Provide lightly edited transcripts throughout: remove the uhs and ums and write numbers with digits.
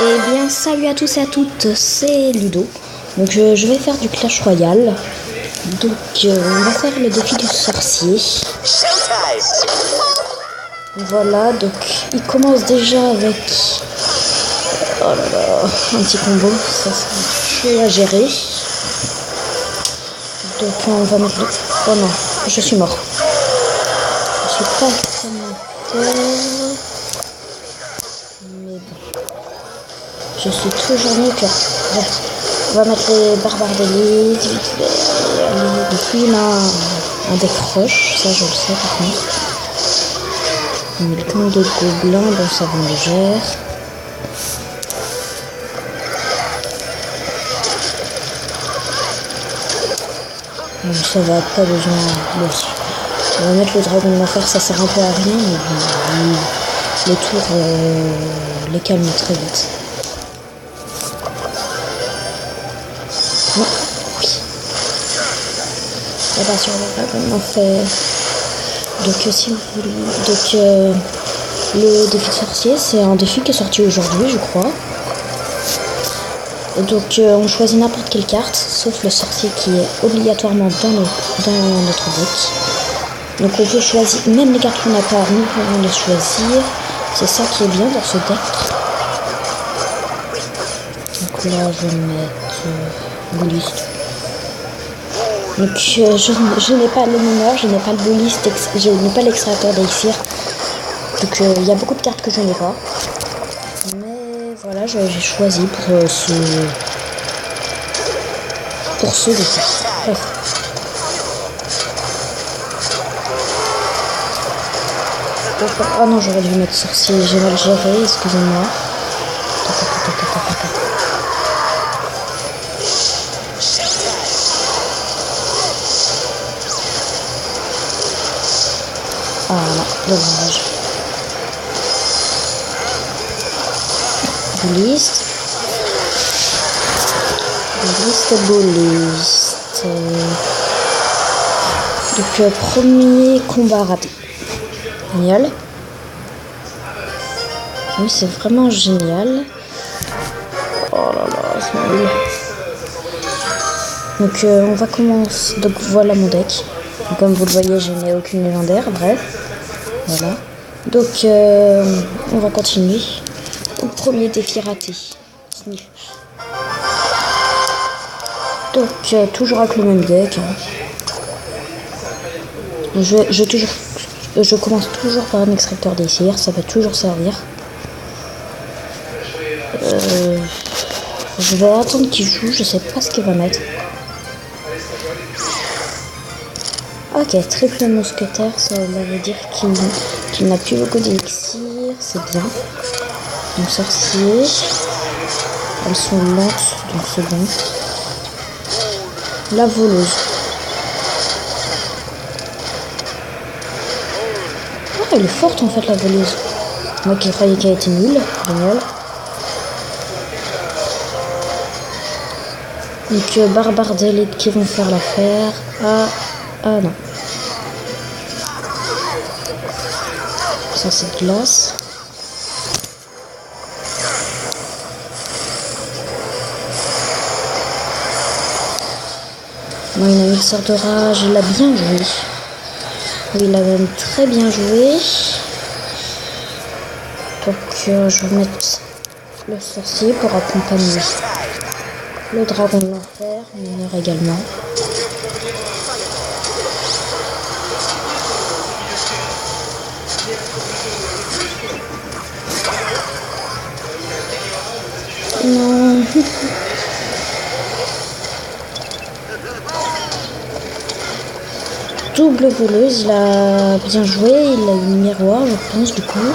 Eh bien, salut à tous et à toutes, c'est Ludo. Donc, je vais faire du Clash Royale. Donc, on va faire le défi du sorcier. Voilà, donc il commence déjà avec... Oh là là, un petit combo, ça c'est chaud à gérer. Donc, on va mettre... Oh non, je suis mort. Je suis pas extrêmement fort. Mais bon. Je suis toujours mieux que... Ouais. On va mettre les barbares d'élite, vite fait. Allez, depuis là, on décroche, ça je le sais par contre. On met le camp de gobelins, bon ça va le gère. Bon, ça va, pas besoin. Bon, on va mettre le dragon de l'enfer, ça sert un peu à rien, mais bon, les tours les calment très vite. Non, oui. Et bien sur le dragon de l'enfer. Donc si vous voulez. Donc le défi de sorcier, c'est un défi qui est sorti aujourd'hui, je crois. Et donc on choisit n'importe quelle carte, sauf le sorcier qui est obligatoirement dans notre deck. Donc on peut choisir, même les cartes qu'on n'a pas, nous pouvons les choisir. C'est ça qui est bien dans ce deck. Donc là je vais mettre bouliste. Donc je n'ai pas le mineur, je n'ai pas le bouliste, je n'ai pas l'extracteur d'élixir. Donc il y a beaucoup de cartes que je n'ai pas. Mais voilà, j'ai choisi pour ce défi. Bref. Ah non, j'aurais dû mettre sorcier, j'ai mal géré, excusez-moi. Ah non, dommage. Bouliste. Donc premier combat raté. Génial. Oui, c'est vraiment génial. Oh là là, c'est nul. Donc on va commencer. Donc voilà mon deck. Donc, comme vous le voyez, je n'ai aucune légendaire. Bref. Voilà. Donc on va continuer. Au premier défi raté. Sniff. Donc toujours avec le même deck. Je commence toujours par un extracteur d'élixir, ça va toujours servir. Je vais attendre qu'il joue, je sais pas ce qu'il va mettre. Ok, triple mousquetaire, ça veut dire qu'il n'a plus beaucoup d'élixir, c'est bien. Donc sorcier, elles sont lentes, donc c'est bon. La voleuse. Ah, elle est forte en fait la voleuse. Moi qui croyais qu'elle était nulle, génial. Donc barbares d'élite qui vont faire l'affaire. Ah non. Ça c'est de glace. Bon, il a mis le sort de rage, il a bien joué. Oui, il a même très bien joué. Donc je vais mettre le sorcier pour accompagner le dragon de l'enfer, mineur également. Non. Double voleuse, il a bien joué, il a eu le miroir, je pense, du coup.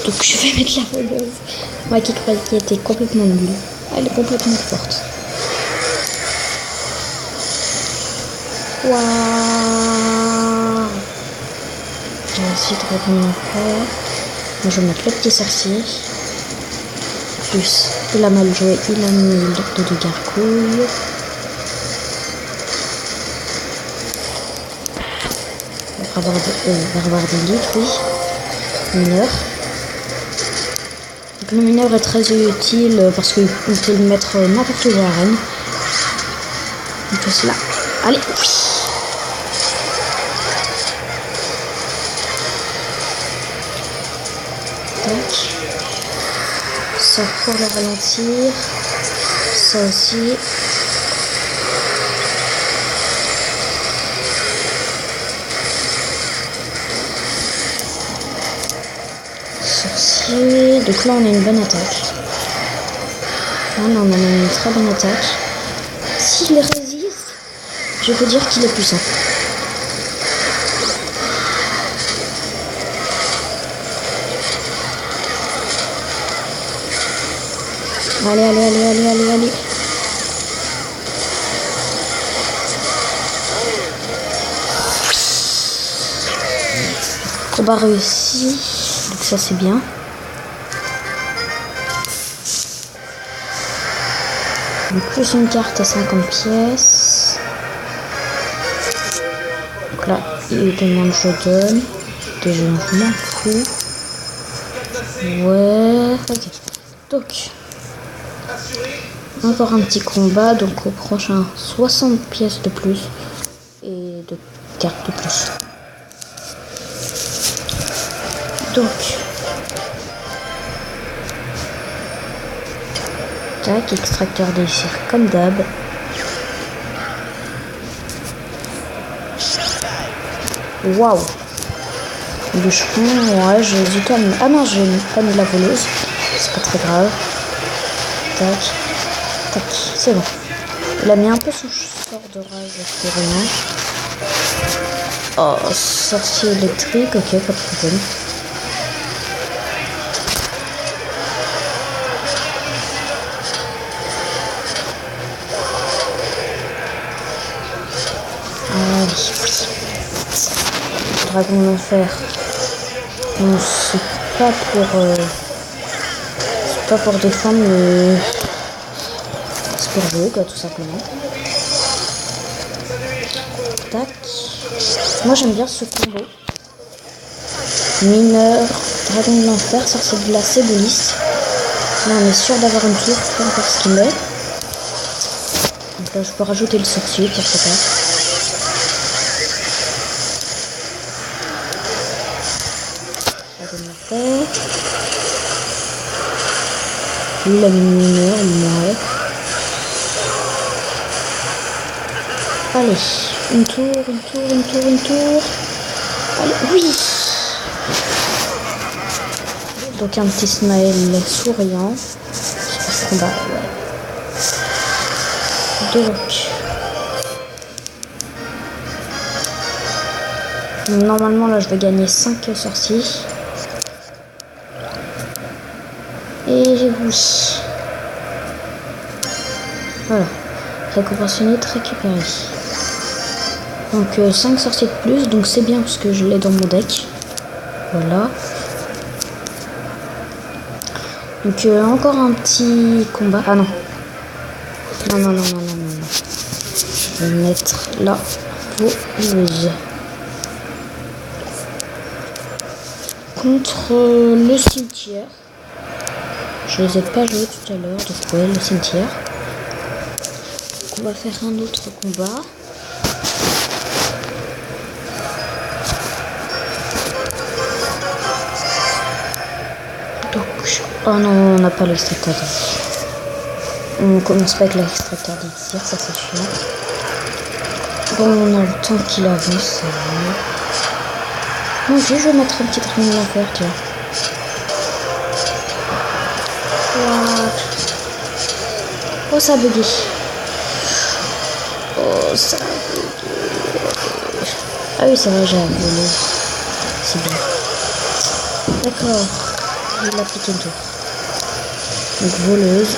Donc je vais mettre la voleuse. Moi qui croyais qu'elle était complètement nulle. Elle est complètement forte. Waouh. Ensuite, dragon d'enfer. Moi je vais mettre le petit sorcier. Plus, il a mal joué, il a mis l'ordre de gargouille. Barbare d'élite, oui. mineur. Donc, le mineur est très utile parce qu'on peut le mettre n'importe où dans l'arène. On fait cela. Allez, oui. Tac. Ça pour le ralentir. Ça aussi. Sorcier. Donc là on a une bonne attaque. Là on a une très bonne attaque. S'il résiste, je peux dire qu'il est puissant. Allez, allez, allez, allez, allez, allez. Combat réussi. Donc ça c'est bien. Donc plus une carte à 50 pièces. Donc là, il demande je donne. Déjà je m'en fous. Ouais, ok. Donc encore un petit combat, donc au prochain 60 pièces de plus et de cartes de plus. Donc tac, extracteur de cire comme d'hab. Waouh, bûcheron, ouais, j'ai hésité à me... Ah non, j'ai pas mis la voleuse, c'est pas très grave. Tac. Tac, c'est bon. Il a mis un peu son sort de rage pour rien. Oh, sorcier électrique, ok, pas de problème. Ah oui, oui. Dragon d'enfer. Non, c'est pas pour défendre le... pour jouer quoi, tout simplement. Tac. Moi j'aime bien ce combo. Mineur, dragon de l'enfer, sorcier de glacé, boliste. Là on est sûr d'avoir une tour, peu importe ce qu'il met. Donc là je peux rajouter le sorcier, pourquoi pas. Dragon de l'enfer. Lui il a mis mineur, il mourrait. Allez, une tour. Allez, oui. Donc un petit smile souriant. Super combat, ouais. Donc normalement là je vais gagner 5 sorciers. Et oui. Voilà. Récompense unite récupérée. Donc 5 sorciers de plus, donc c'est bien parce que je l'ai dans mon deck. Voilà. Donc encore un petit combat. Ah non. Non. Je vais mettre la voleuse. Contre le cimetière. Je les ai pas joués tout à l'heure, donc ouais, le cimetière. Donc on va faire un autre combat. Oh non, on n'a pas l'extracteur d'élixir. On commence pas avec l'extracteur d'élixir, ça c'est chiant. Bon, on a le temps qu'il avance, ça va. Bon, ok, je vais mettre un petit dragon de l'enfer, tiens. What? Oh, ça a bugué. Ah oui, c'est vrai, j'ai un volet. C'est bien. D'accord. Il a appliqué une tour. Donc voleuse.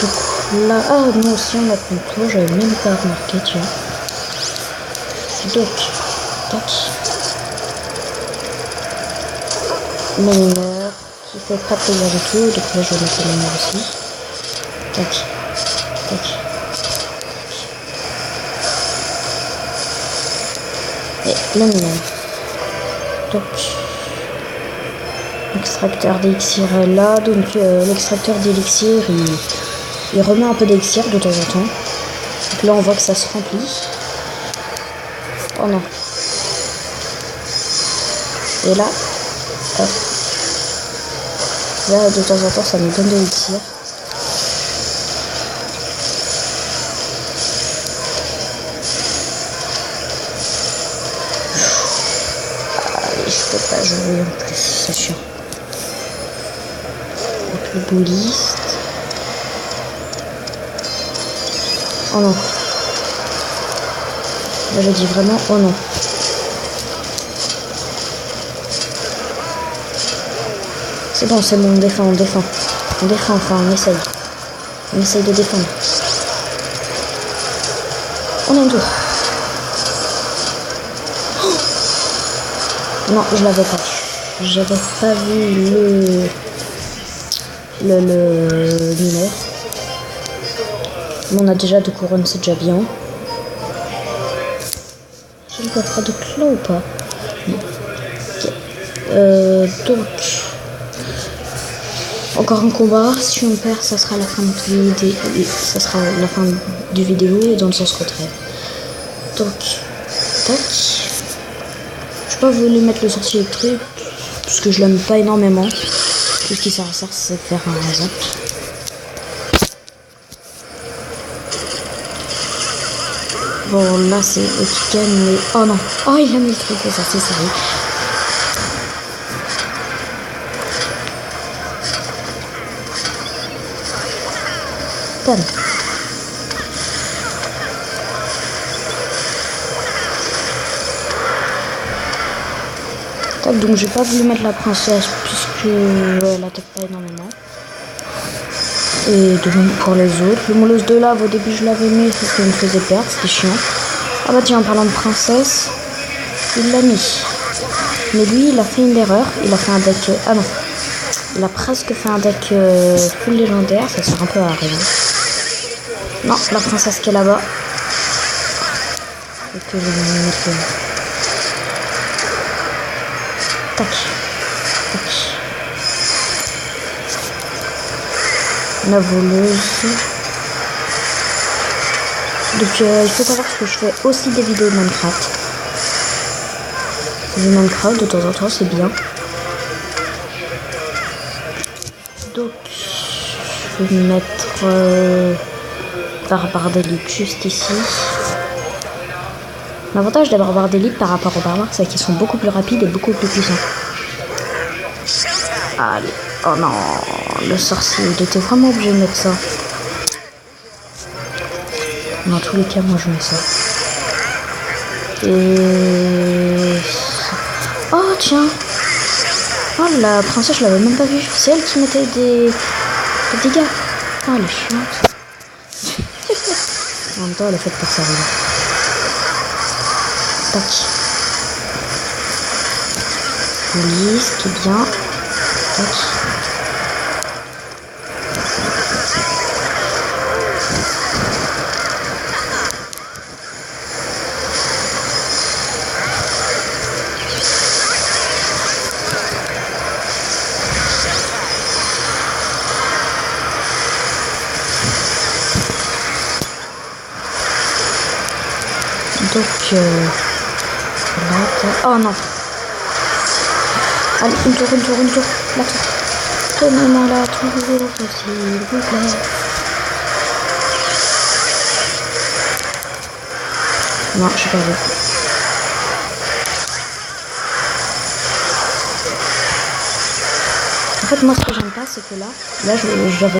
Donc là, ah nous aussi on a pris une tour, j'avais même pas remarqué, tu vois. Donc, tac. Mineur qui fait pas plaisir du tout, donc là je vais mettre le mineur aussi. Tac. Tac. Et le mineur. Donc, l'extracteur d'élixir est là. Donc, l'extracteur d'élixir, il remet un peu d'élixir de temps en temps. Donc là, on voit que ça se remplit. Oh non. Et là, hop. Là, de temps en temps, ça me donne de l'élixir. Je peux pas jouer en plus, c'est chiant. Donc le bouliste. Oh non. Là je dis vraiment oh non. C'est bon, c'est bon, on défend, on défend. On défend, enfin on essaye. On essaye de défendre. On a un tour. Non, je l'avais pas. J'avais pas vu le mineur. Bon, on a déjà 2 couronnes, c'est déjà bien. J'ai le coffre de clos ou pas? Donc, encore un combat. Si on perd, ça sera la fin du vidéo et dans le sens contraire. Donc, tac. Je sais pas, vous voulez mettre le sorcier électrique parce que je l'aime pas énormément. Tout ce qui sert à ça, c'est de faire un zap. Bon, là c'est Okiken, mais oh non, oh il a mis le truc, ça c'est sérieux. Tonne. Donc j'ai pas voulu mettre la princesse puisque elle attaque pas énormément. Et de même pour les autres. Le molosse de lave au début je l'avais mis parce qu'il me faisait perdre, c'était chiant. Ah bah tiens, en parlant de princesse, il l'a mis. Mais lui il a fait une erreur, il a fait un deck... ah non, il a presque fait un deck full légendaire, ça sert un peu à rien. Non, la princesse qui est là-bas. Et que je vais mettre... Tac. Tac. La voleuse. Donc il faut savoir que je fais aussi des vidéos de Minecraft. Du Minecraft de temps en temps, c'est bien. Donc je vais mettre barbare d'élite juste ici. L'avantage des barbares d'élite par rapport aux barbares, c'est qu'ils sont beaucoup plus rapides et beaucoup plus puissants. Allez, oh non, le sorcier, il était vraiment obligé de mettre ça. Dans tous les cas, moi je mets ça. Et... oh tiens. Oh, la princesse, je l'avais même pas vue. C'est elle qui mettait des dégâts. Oh, elle est chiante. En même temps, elle est faite pour ça. Tac. Police, qui est bien. Tac. Donc, oh non. Allez, une tour, la tour. Donnez-moi la tour, s'il vous plaît. Non, je sais pas vu. En fait, moi, ce que j'aime pas, c'est que là, j'avais